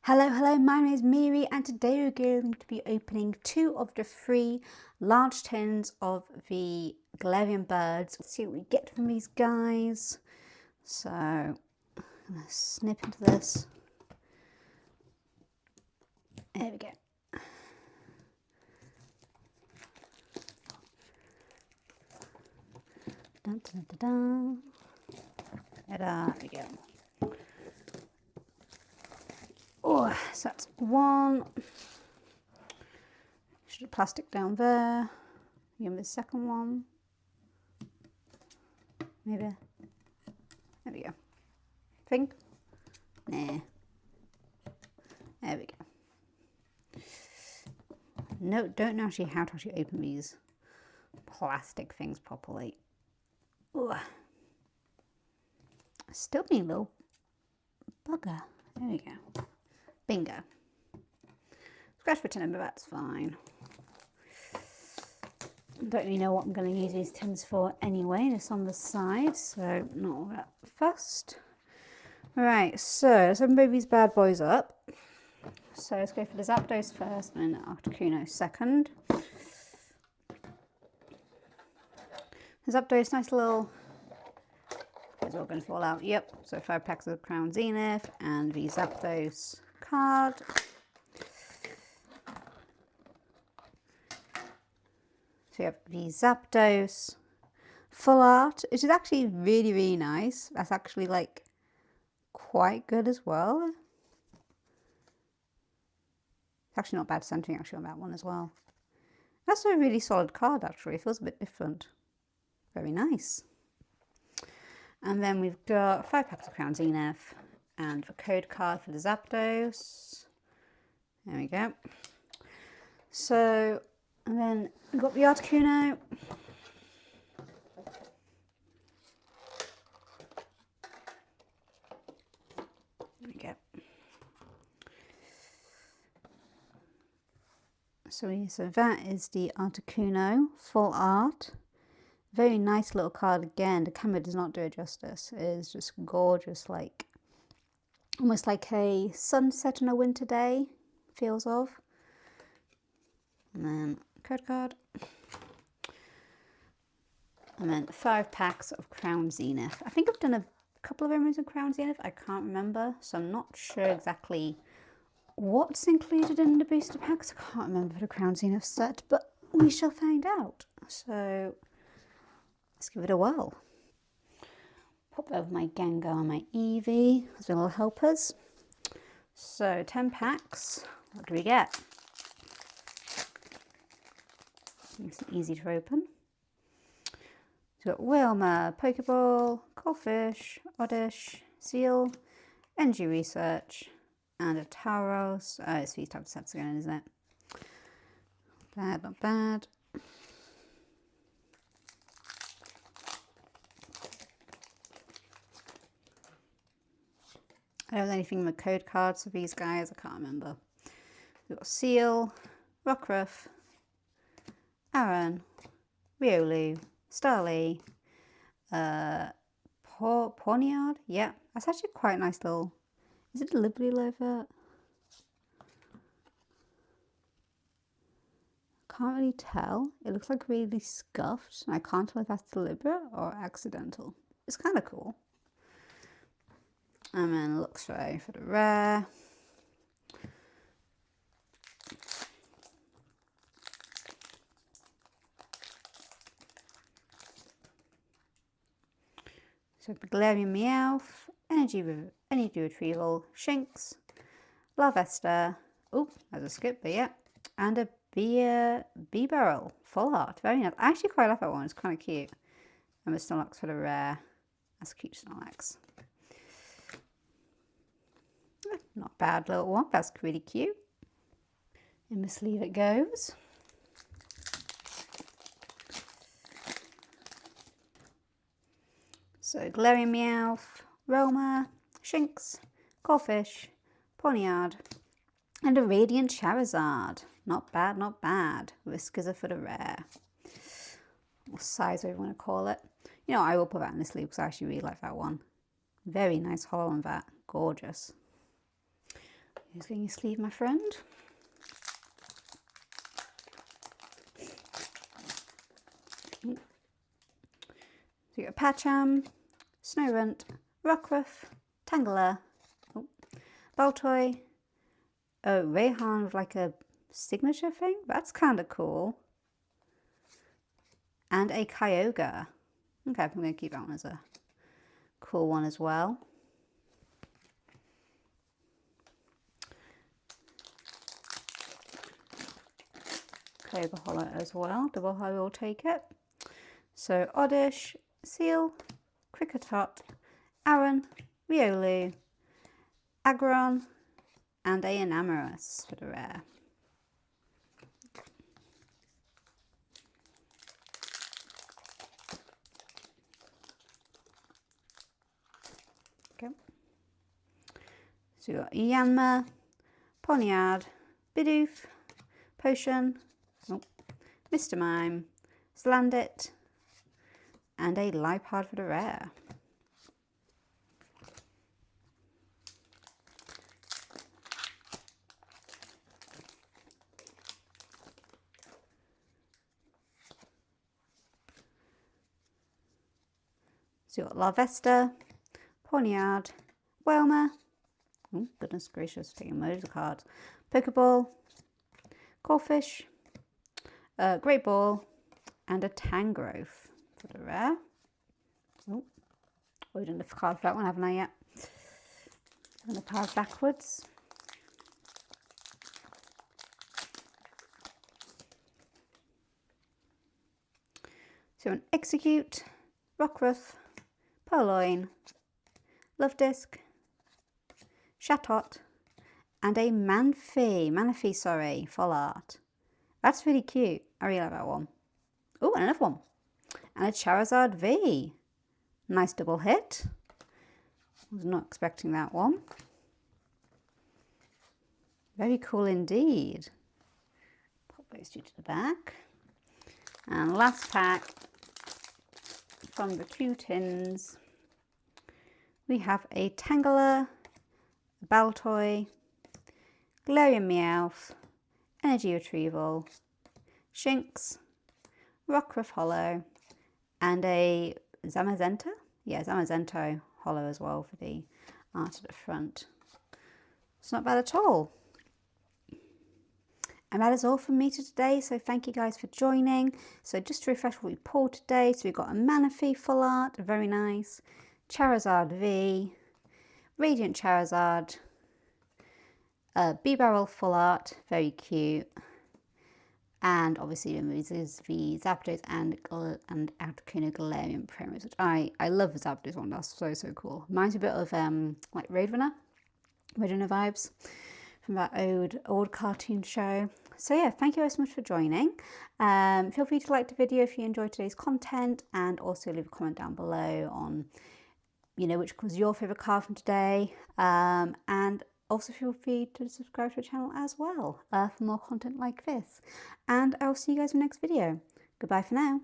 Hello, my name is Miri and today we're going to be opening 2 of the 3 large tins of the Galarian birds. Let's see what we get from these guys. So, I'm going to snip into this. There we go. Dun, dun, dun, dun. There we go. Oh, so that's 1. Should have plastic down there. Give me the second one. Maybe. There we go. Think? Nah. There we go. No, don't know actually how to actually open these plastic things properly. Ooh. Still being a little bugger. There we go. Bingo. Scratch for tin, but that's fine. Don't really know what I'm going to use these tins for anyway. It's on the side, so not all that fussed. Right, so let's open both these bad boys up. So let's go for the Zapdos first and then Articuno second. The Zapdos, nice little... It's all going to fall out. Yep, so 5 packs of Crown Zenith and the Zapdos card. So we have the Zapdos full art, which is actually really nice. That's actually like quite good as well. It's actually not bad centering actually on that one as well. That's a really solid card actually. It feels a bit different. Very nice. And then we've got 5 packs of Crown Zenith and the code card for the Zapdos. There we go. So, and then we've got the Articuno. There we go. So that is the Articuno full art. Very nice little card again. The camera does not do it justice. It is just gorgeous, like almost like a sunset on a winter day feels of. And then code card. And then 5 packs of Crown Zenith. I think I've done a couple of images of Crown Zenith. I can't remember, so I'm not sure exactly what's included in the booster packs. I can't remember the Crown Zenith set, but we shall find out. So let's give it a whirl. Pop over my Gengar and my Eevee as little helpers. So 10 packs. What do we get? It's easy to open. So we've got Wilma, Pokeball, Goldfish, Oddish, Seal, Energy Research, and a Tauros. Oh, it's these types of sets again, isn't it? Bad, not bad. I don't have anything with code cards for these guys, I can't remember. We've got Seal, Rockruff, Aaron, Riolu, Starly, Pawniard. Yeah, that's actually quite a nice little... Is it deliberately like that? Can't really tell. It looks like really scuffed. And I can't tell if that's deliberate or accidental. It's kind of cool. And then Luxray for the rare. So Galarian Meowth, Energy Retrieval, Shinx, Larvesta, oh, there's a skip, but yeah, and a Bee-Barrel, full art, very nice. I actually quite like that one, it's kind of cute. And the Snorlax for the rare, that's a cute Snorlax. Not bad little one, that's really cute. In the sleeve it goes. So Galarian Meowth, Roma, Shinx, Goldfish, Pawniard, and a Radiant Charizard. Not bad, not bad. Whiskers are for the rare. What size do you want to call it? You know, I will put that in the sleeve because I actually really like that one. Very nice hollow on that. Gorgeous. Here's getting your sleeve, my friend. So you got Patcham, Snowrunt, Rockruff, Tangela, Baltoy, Rayhan with like a signature thing. That's kind of cool. And a Kyogre. Okay, I'm going to keep that one as a cool one as well. Kyogre Holo as well. Double Holo will take it. So Oddish, Seal, Kricketot, Aaron, Riolu, Aggron, and a Enamorus for the rare. Okay. So we've got Yanma, Poniard, Bidoof, Potion, Mr. Mime, Slandit, and a Lipard for the rare. So you've got Larvesta, Poniard, Whelmer, oh goodness gracious, taking loads of cards, Pokeball, Corphish, Great Ball, and a Tangrowth for the rare. Oh, I didn't have a card for that one, haven't I yet? I'm going to card backwards. So an Execute, Rockruff, Purloin, Love Disc, Chatot, and a Manaphy, sorry, full art. That's really cute. I really like that one. Oh, and another one. And a Charizard V. Nice double hit. Was not expecting that one. Very cool indeed. Pop those two to the back. And last pack from the Q tins. We have a Tangela, a Baltoy, Galarian Meowth, Energy Retrieval, Shinx, Rockruff Holo, and a Zamazenta? Yeah, Zamazento Holo as well for the art at the front. It's not bad at all. And that is all from me today, so thank you guys for joining. So just to refresh what we pulled today, so we've got a Manaphy full art, very nice, Charizard V, Radiant Charizard, B-Barrel full art, very cute, and obviously the Zapdos and Articuno Galarian promos, which I love the Zapdos one. That's so cool. Reminds me a bit of like Roadrunner vibes from that old cartoon show. So yeah, thank you guys so much for joining. Feel free to like the video if you enjoyed today's content, and also leave a comment down below on, you know, which was your favorite card from today, and also feel free to subscribe to the channel as well for more content like this. And I'll see you guys in the next video. Goodbye for now.